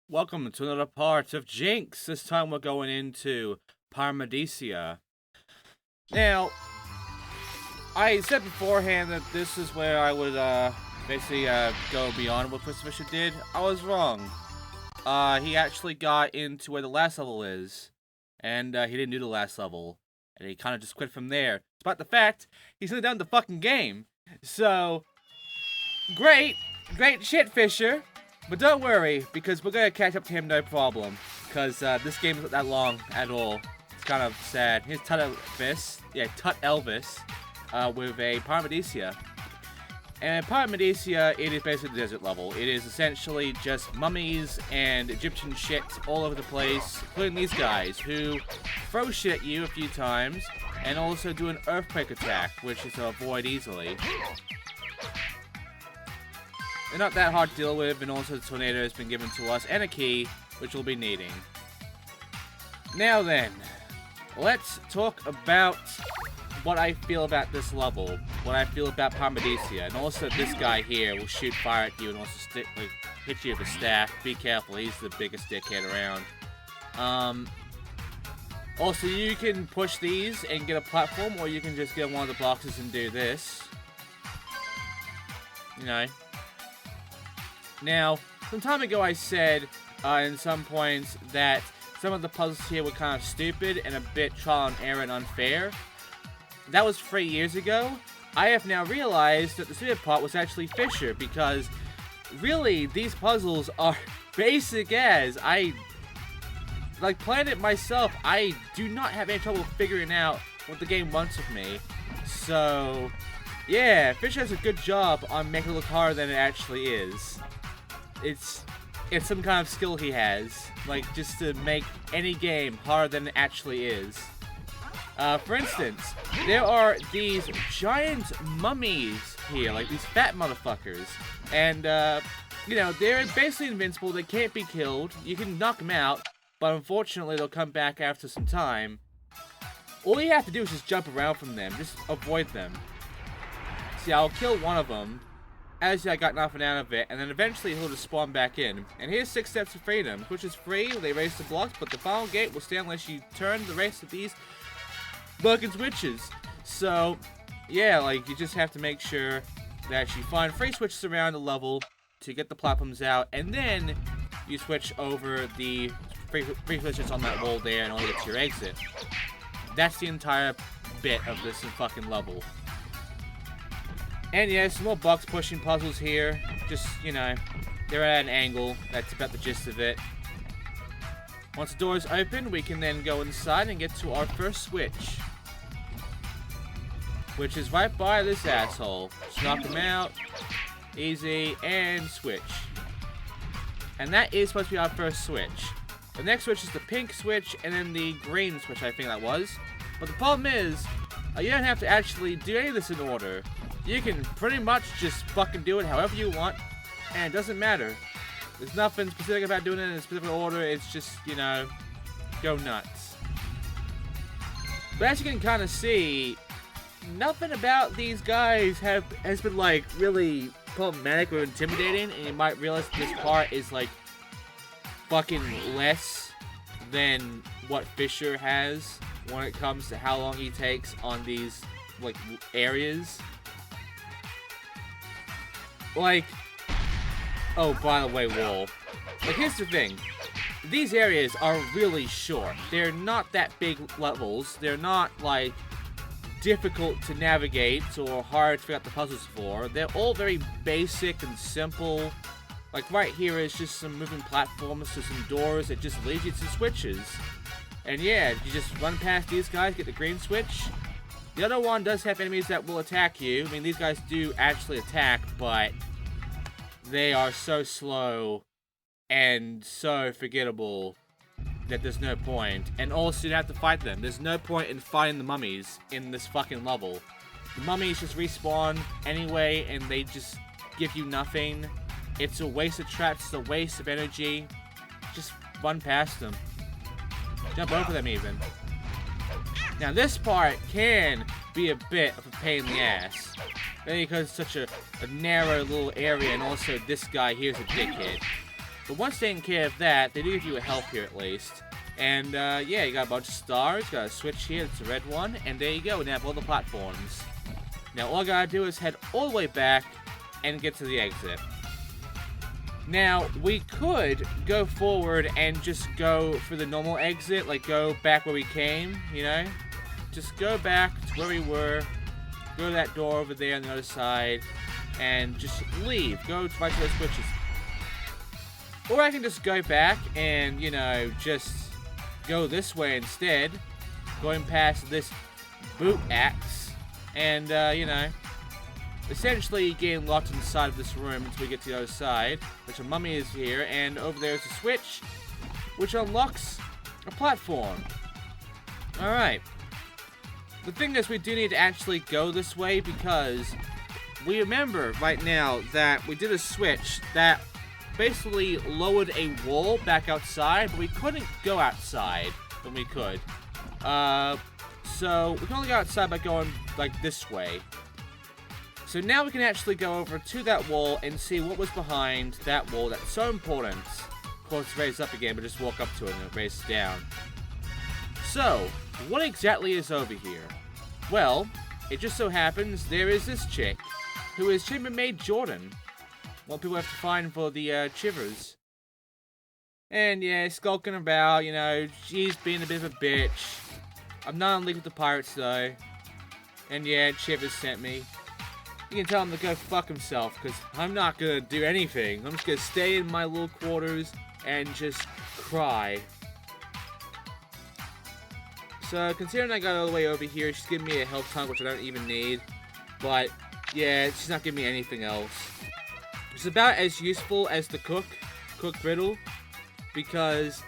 Welcome to another part of Jinx. This time we're going into Pyramidicia. Now, I said beforehand that this is where I would basically go beyond what Crystal Fisher did. I was wrong. He actually got into where the last level is, and he didn't do the last level, and he kind of just quit from there. Despite the fact he's only done the fucking game. So, great shit, Fisher. But don't worry, because we're gonna catch up to him no problem. Because this game isn't that long at all. It's kind of sad. Here's Tut Elvis. Yeah, Tut Elvis. With a Pyramidicia. And Pyramidicia, it is basically the desert level. It is essentially just mummies and Egyptian shit all over the place. Including these guys, who throw shit at you a few times. And also do an earthquake attack, which is to avoid easily. They're not that hard to deal with, and also the tornado has been given to us, and a key, which we'll be needing. Now then, let's talk about what I feel about this level, what I feel about Pyramidicia, and also this guy here will shoot fire at you and also hit you with a staff. Be careful, he's the biggest dickhead around. Also, you can push these and get a platform, or you can just get one of the boxes and do this. You know. Now, some time ago I said in some points that some of the puzzles here were kind of stupid and a bit trial and error and unfair. That was 3 years ago. I have now realized that the stupid part was actually Fisher, because really these puzzles are basic as. I playing it myself. I do not have any trouble figuring out what the game wants of me. So yeah, Fisher does a good job on making it look harder than it actually is. It's some kind of skill he has, like, just to make any game harder than it actually is. For instance, there are these giant mummies here, like these fat motherfuckers. And, you know, they're basically invincible, they can't be killed, you can knock them out, but unfortunately they'll come back after some time. All you have to do is just jump around from them, just avoid them. See, I'll kill one of them. As I got nothing out of it, and then eventually he'll just spawn back in. And here's 6 steps to freedom, which is free. They raise the blocks, but the final gate will stay unless you turn the rest of these fucking switches. So, yeah, like, you just have to make sure that you find free switches around the level to get the platforms out, and then you switch over the free switches on that wall there in order to get to your exit. That's the entire bit of this fucking level. And yeah, some more box pushing puzzles here. Just, you know, they're at an angle. That's about the gist of it. Once the door is open, we can then go inside and get to our first switch. Which is right by this asshole. Just knock him out. Easy. And switch. And that is supposed to be our first switch. The next switch is the pink switch, and then the green switch, I think that was. But the problem is, you don't have to actually do any of this in order. You can pretty much just fucking do it however you want, and it doesn't matter. There's nothing specific about doing it in a specific order, it's just, you know, go nuts. But as you can kind of see, nothing about these guys has been, like, really problematic or intimidating, and you might realize this part is, like, fucking less than what Fisher has when it comes to how long he takes on these, like, areas. Like, oh, by the way, wall. Like, here's the thing. These areas are really short. They're not that big levels. They're not, like, difficult to navigate or hard to figure out the puzzles for. They're all very basic and simple. Like, right here is just some moving platforms to some doors that just leads you to switches. And yeah, you just run past these guys, get the green switch. The other one does have enemies that will attack you. I mean, these guys do actually attack, but they are so slow and so forgettable that there's no point. And also, you have to fight them. There's no point in fighting the mummies in this fucking level. The mummies just respawn anyway, and they just give you nothing. It's a waste of traps, it's a waste of energy. Just run past them. Jump over them even. Now this part can be a bit of a pain in the ass. Mainly because it's such a narrow little area, and also this guy here's a dickhead. But once taking care of that, they do give you a health here at least. And, yeah, you got a bunch of stars, got a switch here, it's a red one, and there you go, we now have all the platforms. Now, all I gotta do is head all the way back and get to the exit. Now, we could go forward and just go for the normal exit, like go back where we came, you know? Just go back to where we were, go to that door over there on the other side, and just leave. Go right to those switches. Or I can just go back and, you know, just go this way instead, going past this boot axe, and, you know, essentially getting locked inside of this room until we get to the other side, which a mummy is here, and over there is a switch, which unlocks a platform. Alright. The thing is, we do need to actually go this way because we remember right now that we did a switch that basically lowered a wall back outside, but we couldn't go outside when we could. So we can only go outside by going like this way. So now we can actually go over to that wall and see what was behind that wall that's so important. Of course, it's raised up again, but just walk up to it and it raises down. So, what exactly is over here? Well, it just so happens there is this chick, who is Chambermaid Jordan. What people have to find for the Chivers. And yeah, skulking about, you know, she's being a bit of a bitch. I'm not on league with the pirates though. And yeah, Chivers sent me. You can tell him to go fuck himself, because I'm not gonna do anything. I'm just gonna stay in my little quarters and just cry. So, considering I got all the way over here, she's giving me a health tonic, which I don't even need. But, yeah, she's not giving me anything else. It's about as useful as the cook riddle. Because,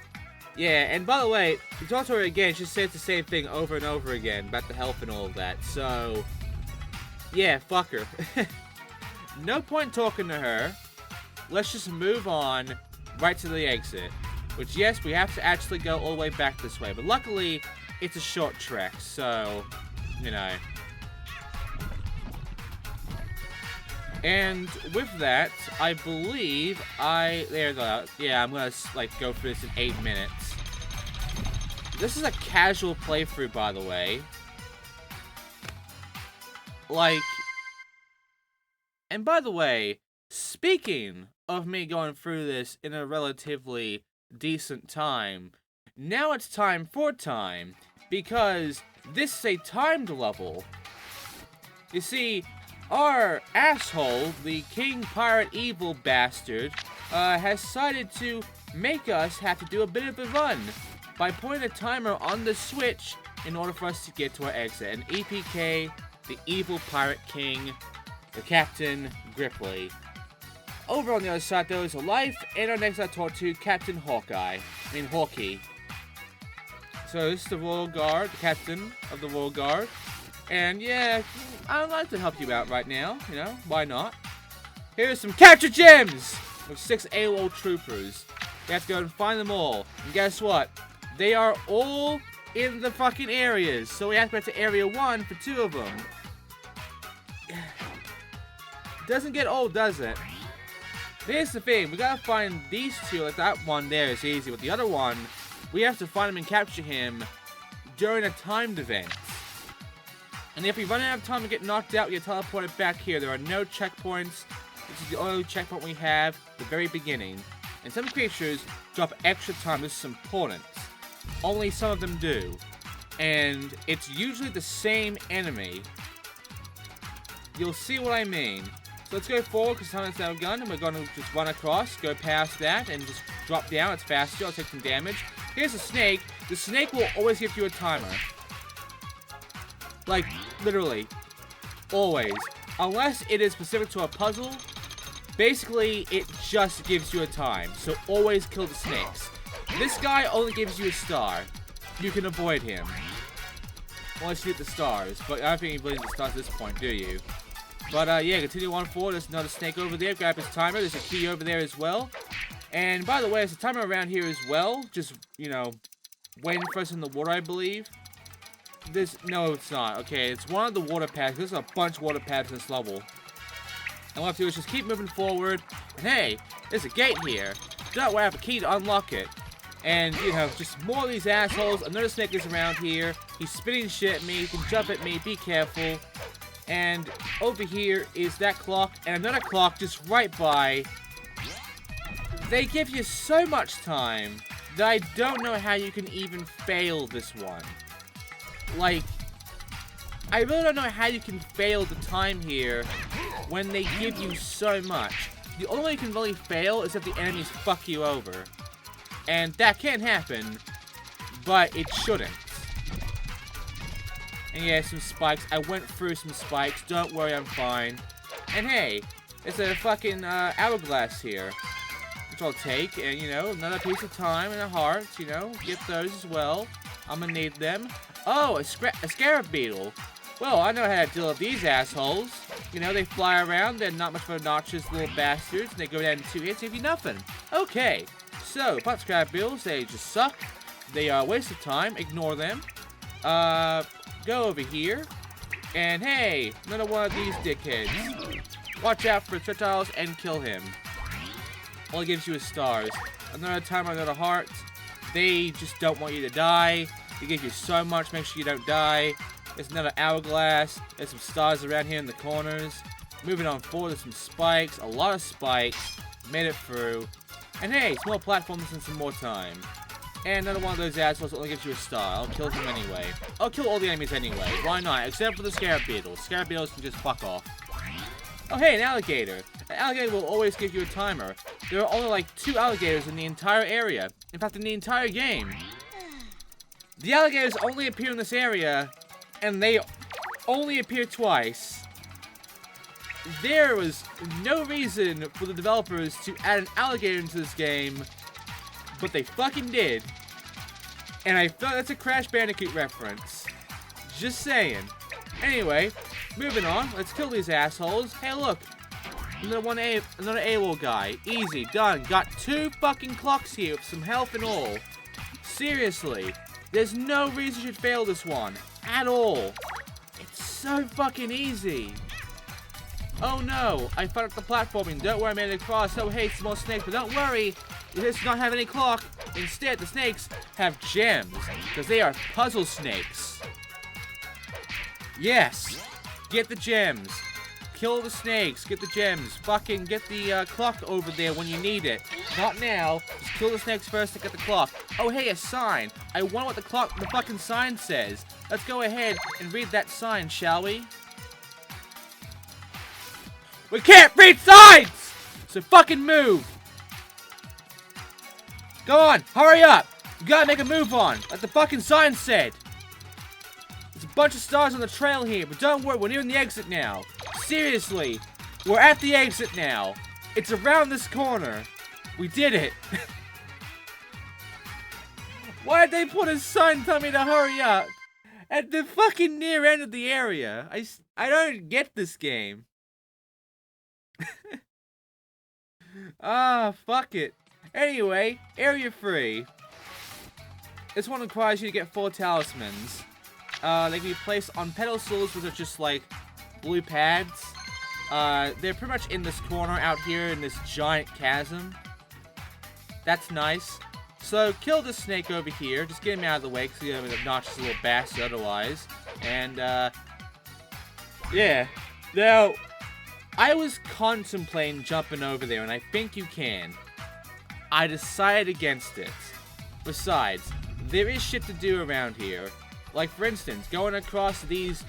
yeah, and by the way, we talked to her again, she says the same thing over and over again about the health and all of that. So, yeah, fuck her. No point talking to her. Let's just move on right to the exit. Which, yes, we have to actually go all the way back this way. But luckily, it's a short trek, so, you know. And with that, I believe there we go. Yeah, I'm gonna, like, go through this in 8 minutes. This is a casual playthrough, by the way. Like, and by the way, speaking of me going through this in a relatively decent time, now it's time for time, because this is a timed level. You see, our asshole, the King Pirate Evil Bastard, has decided to make us have to do a bit of a run by putting a timer on the switch in order for us to get to our exit. And EPK, the Evil Pirate King, the Captain Gripply. Over on the other side, there is a life, and our next I talk to Captain Hawkeye. So this is the Royal Guard, the Captain of the Royal Guard. And yeah, I'd like to help you out right now, you know, why not? Here's some capture gems with 6 AWOL troopers. We have to go and find them all. And guess what? They are all in the fucking areas. So we have to get to area 1 for 2 of them. Doesn't get old, does it? Here's the thing, we gotta find these 2, like that one there is easy, but the other one, we have to find him and capture him during a timed event. And if we run out of time and get knocked out, we get teleported back here. There are no checkpoints. This is the only checkpoint we have at the very beginning. And some creatures drop extra time. This is important. Only some of them do. And it's usually the same enemy. You'll see what I mean. So let's go forward because time's our gun, and we're going to just run across, go past that, and just drop down. It's faster. I'll take some damage. Here's a snake. The snake will always give you a timer. Like, literally. Always. Unless it is specific to a puzzle, basically, it just gives you a time. So always kill the snakes. This guy only gives you a star. You can avoid him. Unless you get the stars. But I don't think you believe the stars at this point, do you? But, yeah, continue on forward. There's another snake over there. Grab his timer. There's a key over there as well. And, by the way, there's a timer around here as well. Just, you know, waiting for us in the water, I believe. No, it's not. Okay, it's one of the water pads. There's a bunch of water pads in this level. And what I have to do is just keep moving forward. And, hey, there's a gate here. don't worry, I have a key to unlock it. And, you know, just more of these assholes. Another snake is around here. He's spitting shit at me. He can jump at me. Be careful. And over here is that clock. And another clock just right by. They give you so much time that I don't know how you can even fail this one. Like, I really don't know how you can fail the time here when they give you so much. The only way you can really fail is if the enemies fuck you over. And that can happen, but it shouldn't. And yeah, some spikes. I went through some spikes. Don't worry, I'm fine. And hey, there's a fucking hourglass here, which I'll take. And, you know, another piece of time and a heart, you know. Get those as well. I'm gonna need them. Oh, a scarab beetle. Well, I know how to deal with these assholes. You know, they fly around. They're not much of obnoxious little bastards. And they go down in 2 hits and give you nothing. Okay. So, pot scarab beetles, they just suck. They are a waste of time. Ignore them. Go over here. And hey, another one of these dickheads. Watch out for projectiles and kill him. All it gives you is stars. Another time, another heart. They just don't want you to die. They give you so much, make sure you don't die. There's another hourglass. There's some stars around here in the corners. Moving on forward, there's some spikes. A lot of spikes. Made it through. And hey, small platforms and some more time. And another one of those assholes only gives you a star. I'll kill them anyway. I'll kill all the enemies anyway. Why not? Except for the scarab beetles. Scarab beetles can just fuck off. Oh hey, an alligator. An alligator will always give you a timer. There are only like 2 alligators in the entire area. In fact, in the entire game. The alligators only appear in this area, and they only appear twice. There was no reason for the developers to add an alligator into this game, but they fucking did. And I feel that's a Crash Bandicoot reference. Just saying. Anyway, moving on. Let's kill these assholes. Hey, look. Another AWOL guy. Easy. Done. Got 2 fucking clocks here with some health and all. Seriously. There's no reason you should fail this one. At all. It's so fucking easy. Oh no, I fucked up the platforming. Don't worry, I made it across. Oh hey, small snake, but don't worry. It does not have any clock. Instead, the snakes have gems, because they are puzzle snakes. Yes, get the gems. Kill the snakes, get the gems. Fucking get the clock over there when you need it. Not now. Just kill the snakes first to get the clock. Oh hey, a sign. I wonder what the fucking sign says. Let's go ahead and read that sign, shall we? We can't read signs! So fucking move! Go on, hurry up! You gotta make a move on, like the fucking sign said! There's a bunch of stars on the trail here, but don't worry, we're nearing the exit now. Seriously, we're at the exit now. It's around this corner. We did it. Why'd they put a sign telling me to hurry up? At the fucking near end of the area. I don't get this game. Fuck it. Anyway, area 3. This one requires you to get 4 talismans. They can be placed on pedestals, which are just like blue pads. They're pretty much in this corner out here in this giant chasm. That's nice. So, kill this snake over here. Just get him out of the way, because he's an obnoxious little bastard otherwise. And, yeah. Now, I was contemplating jumping over there, and I think you can. I decided against it. Besides, there is shit to do around here. Like, for instance, going across these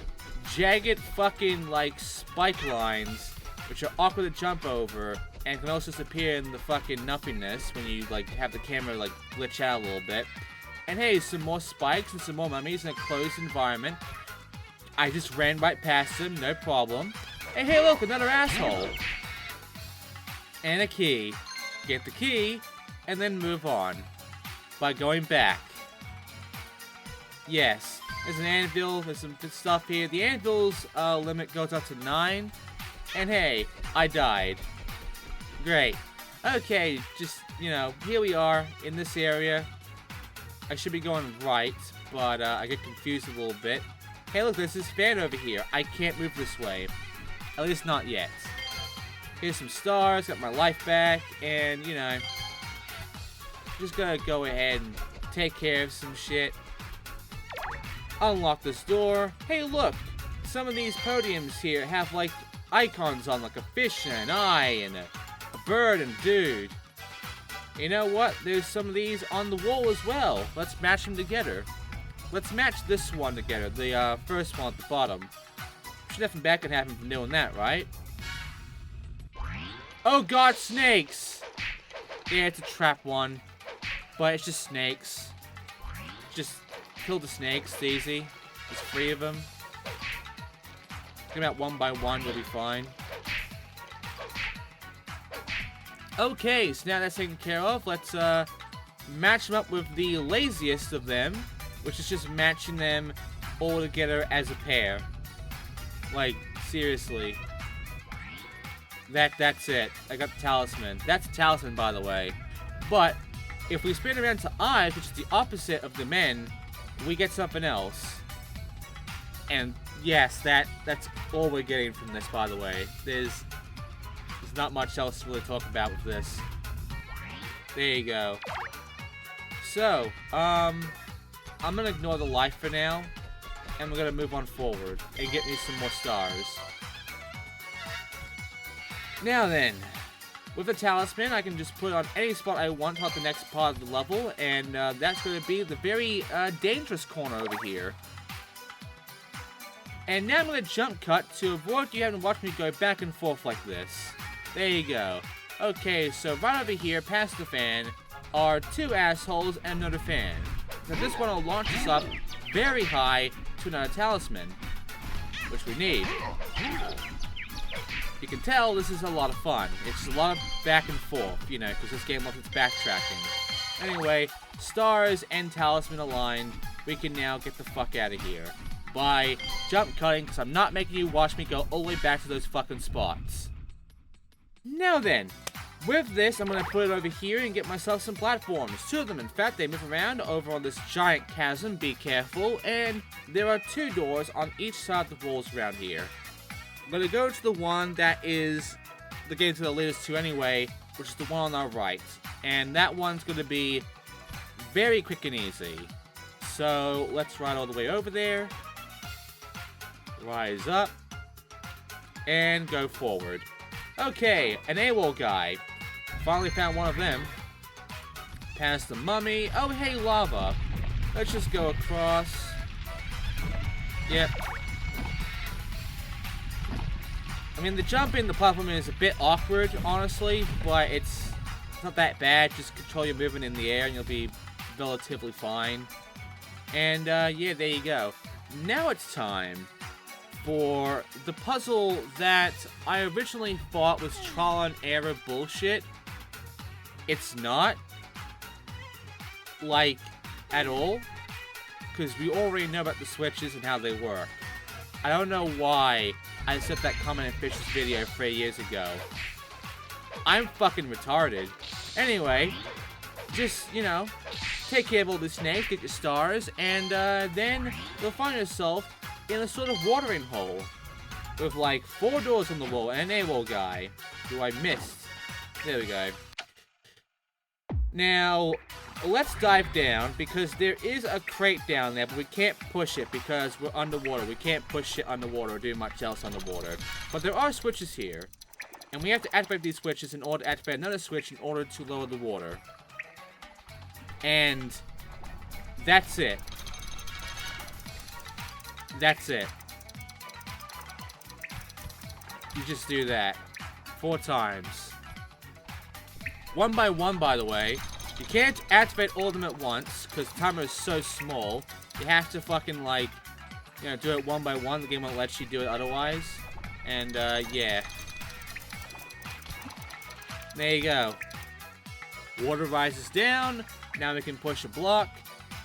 jagged fucking, like, spike lines, which are awkward to jump over, and can also disappear in the fucking nothingness when you, like, have the camera, like, glitch out a little bit. And hey, some more spikes and some more mummies in a closed environment. I just ran right past them, no problem. And hey, look, another asshole. And a key. Get the key, and then move on. By going back. Yes, there's an anvil, there's some good stuff here. The anvil's limit goes up to 9. And hey, I died. Great. Okay, just, you know, here we are in this area. I should be going right, but I get confused a little bit. Hey, look, there's this fan over here. I can't move this way. At least not yet. Here's some stars, got my life back, and, you know, just gonna go ahead and take care of some shit. Unlock this door. Hey, look! Some of these podiums here have, like, icons on, like a fish and an eye and a bird and a dude. You know what? There's some of these on the wall as well. Let's match them together. Let's match this one together, the first one at the bottom. Should nothing bad can happen from doing that, right? Oh god, snakes! Yeah, it's a trap one. But it's just snakes. Just kill the snakes, it's easy. There's 3 of them. Get them out one by one, we'll be fine. Okay, so now that's taken care of, let's match them up with the laziest of them, which is just matching them all together as a pair. Like, seriously. That's it. I got the talisman. That's a talisman, by the way. But if we spin around to eyes, which is the opposite of the men, we get something else. And yes, that's all we're getting from this, by the way. There's not much else to really talk about with this. There you go. So, I'm gonna ignore the life for now, and we're gonna move on forward and get me some more stars. Now then, with the talisman, I can just put it on any spot I want throughout the next part of the level, and that's gonna be the very dangerous corner over here. And now I'm gonna jump cut to avoid you having to watch me go back and forth like this. There you go. Okay, so right over here, past the fan, are 2 assholes and another fan. Now this one will launch us up very high to another talisman, which we need. You can tell this is a lot of fun. It's a lot of back and forth, you know, because this game loves its backtracking. Anyway, stars and talisman aligned, we can now get the fuck out of here. By jump cutting, because I'm not making you watch me go all the way back to those fucking spots. Now then, with this, I'm going to put it over here and get myself some platforms. 2 of them, in fact, they move around over on this giant chasm, be careful, and there are 2 doors on each side of the walls around here. I'm going to go to the one that is the gate to the leaders to anyway, which is the one on our right. And that one's going to be very quick and easy. So, let's ride all the way over there. Rise up. And go forward. Okay, an AWOL guy. Finally found one of them. Past the mummy. Oh, hey, lava. Let's just go across. Yep. I mean, the jumping, the platforming is a bit awkward, honestly, but it's not that bad. Just control your movement in the air and you'll be relatively fine. And, yeah, there you go. Now it's time for the puzzle that I originally thought was trial and error bullshit. It's not. Like, at all. Because we already know about the switches and how they work. I don't know why I said that comment in Fish's video 3 years ago. I'm fucking retarded. Anyway, just, you know, take care of all the snakes, get your stars, and then you'll find yourself in a sort of watering hole with like 4 doors on the wall and an AWOL guy who I missed. There we go. Now, let's dive down because there is a crate down there, but we can't push it because we're underwater. We can't push it underwater or do much else underwater. But there are switches here, and we have to activate these switches in order to activate another switch in order to lower the water. And that's it. That's it. You just do that 4 times. 1 by 1, by the way. You can't activate all of them at once, because the timer is so small. You have to fucking, like, you know, do it 1 by 1. The game won't let you do it otherwise. And, yeah. There you go. Water rises down. Now we can push a block.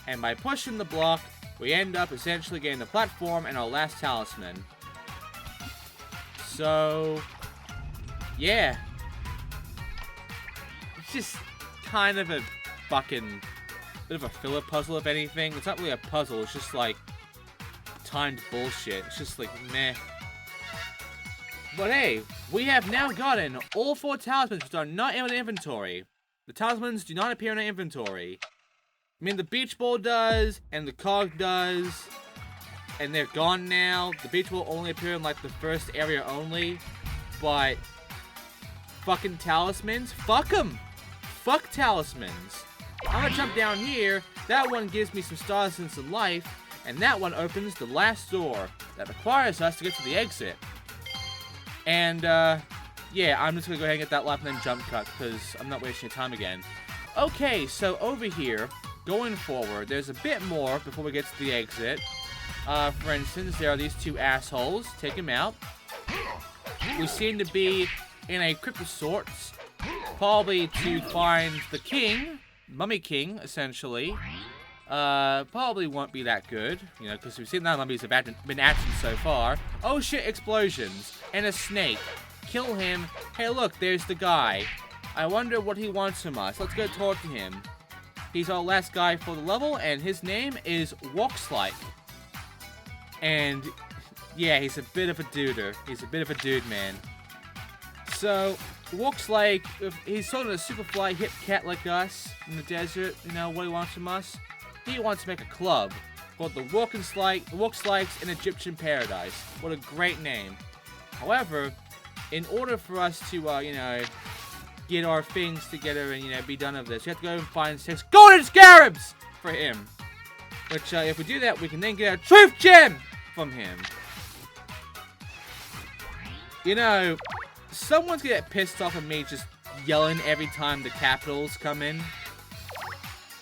And by pushing the block, we end up essentially getting the platform and our last talisman. So, yeah. It's just kind of a fucking bit of a filler puzzle, if anything. It's not really a puzzle, it's just like timed bullshit. It's just like, meh. But hey, we have now gotten all 4 talismans which are not in the inventory. The talismans do not appear in our inventory. I mean, the beach ball does, and the cog does, and they're gone now. The beach ball only appear in, like, the first area only, but fucking talismans? Fuck them! Fuck talismans. I'm gonna jump down here. That one gives me some stars and some life, and that one opens the last door that requires us to get to the exit. And, yeah, I'm just gonna go ahead and get that life and then jump cut, because I'm not wasting your time again. Okay, so over here, going forward, there's a bit more before we get to the exit. For instance, there are these two assholes. Take them out. We seem to be in a crypt of sorts. Probably to find the king. Mummy King, essentially. Probably won't be that good. You know, because we've seen that mummies have been acting so far. Oh shit, explosions. And a snake. Kill him. Hey look, there's the guy. I wonder what he wants from us. Let's go talk to him. He's our last guy for the level, and his name is Walkslike. And, yeah, he's a bit of a duder. He's a bit of a dude, man. So, Walkslike, he's sort of a super fly hip cat like us in the desert. You know, what he wants from us? He wants to make a club called the Walkslikes in Egyptian Paradise. What a great name. However, in order for us to, you know, get our things together and, you know, be done with this, we have to go and find 6 golden scarabs for him. Which, if we do that, we can then get a truth gem from him. You know, someone's gonna get pissed off at me just yelling every time the capitals come in.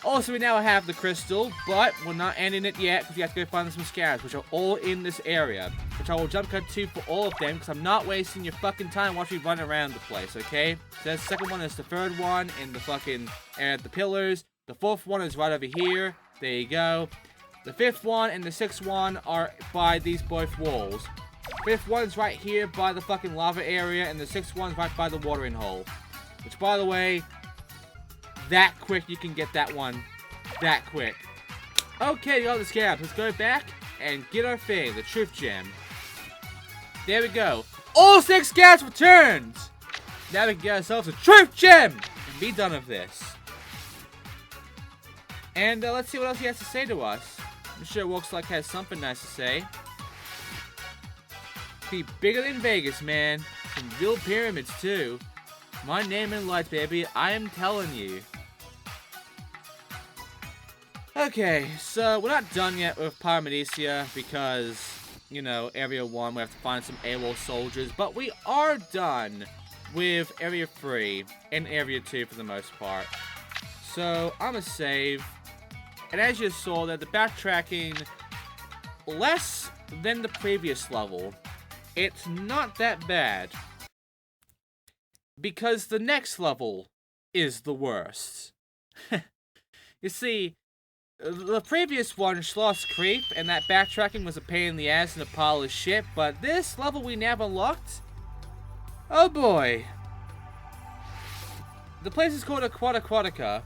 Also, we now have the crystal, but we're not ending it yet because we have to go find some scarabs, which are all in this area. Which I will jump cut to for all of them because I'm not wasting your fucking time watching me run around the place, okay? So the second one is the third one in the fucking area of the pillars. The fourth one is right over here. There you go. The fifth one and the sixth one are by these both walls. Fifth one's right here by the fucking lava area, and the sixth one's right by the watering hole. Which, by the way, that quick you can get that one. That quick. Okay, you got the scabs. Let's go back and get our thing, the truth gem. There we go. All 6 scabs returned! Now we can get ourselves a truth gem and be done with this. And let's see what else he has to say to us. I'm sure Walkslike has something nice to say. Be bigger than Vegas, man. Some real pyramids, too. My name in lights, baby. I am telling you. Okay, so we're not done yet with Pyramidicia because, you know, Area 1, we have to find some AWOL soldiers. But we are done with Area 3 and Area 2 for the most part. So, I'm gonna save. And as you saw, that the backtracking less than the previous level. It's not that bad. Because the next level is the worst. You see, the previous one, Schloss Kreep, and that backtracking was a pain in the ass and a pile of shit, but this level we now unlocked? Oh boy. The place is called Aquatica.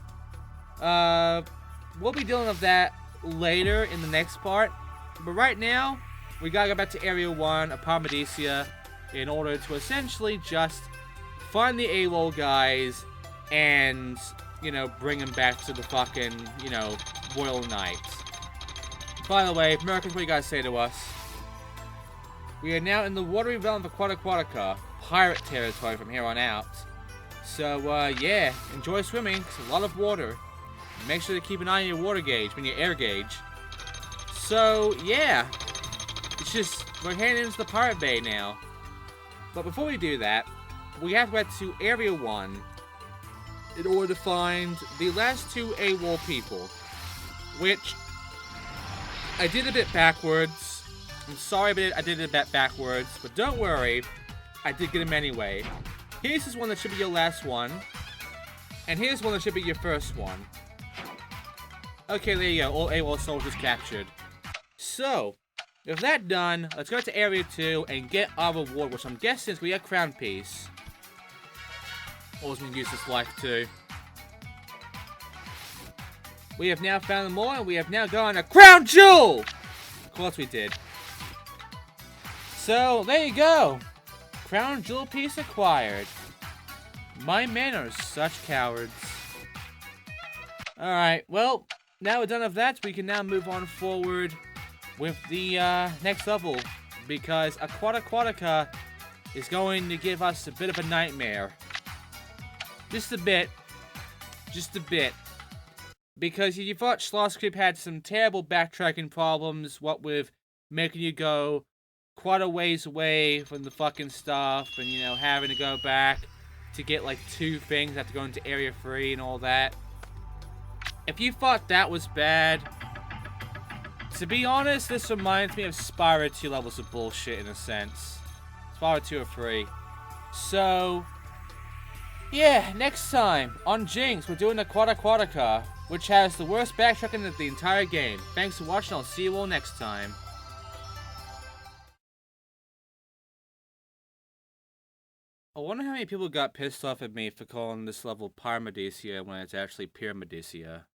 We'll be dealing with that later in the next part, but right now, we gotta go back to Area 1 of Pyramidicia in order to essentially just find the AWOL guys and, you know, bring them back to the fucking, you know, Royal Knights. By the way, Americans, what do you guys say to us? We are now in the watery realm of Aquatica, pirate territory from here on out. So, yeah, enjoy swimming. It's a lot of water. Make sure to keep an eye on your water gauge, your air gauge. So, yeah. It's just, we're heading into the Pirate Bay now. But before we do that, we have to get to Area 1 in order to find the last 2 AWOL people. Which, I did a bit backwards. I'm sorry but I did it a bit backwards, but don't worry, I did get them anyway. Here's this one that should be your last one. And here's one that should be your first one. Okay, there you go, all AWOL soldiers captured. So, with that done, let's go to Area 2 and get our reward, which I'm guessing is we get Crown Piece. Also going to use this life too. We have now found them all, and we have now gotten a Crown Jewel! Of course we did. So, there you go. Crown Jewel piece acquired. My men are such cowards. Alright, well, now we're done with that, we can now move on forward with the next level. Because Aquatica is going to give us a bit of a nightmare. Just a bit. Just a bit. Because you thought Schloss Kreep had some terrible backtracking problems, what with making you go quite a ways away from the fucking stuff, and, you know, having to go back to get, like, 2 things after going to Area 3 and all that. If you thought that was bad, to be honest, this reminds me of Spyro 2 levels of bullshit in a sense. Spyro 2 or 3. So, yeah, next time on Jinx, we're doing Aquatica, which has the worst backtracking of the entire game. Thanks for watching, I'll see you all next time. I wonder how many people got pissed off at me for calling this level Pyramidicia when it's actually Pyramidicia.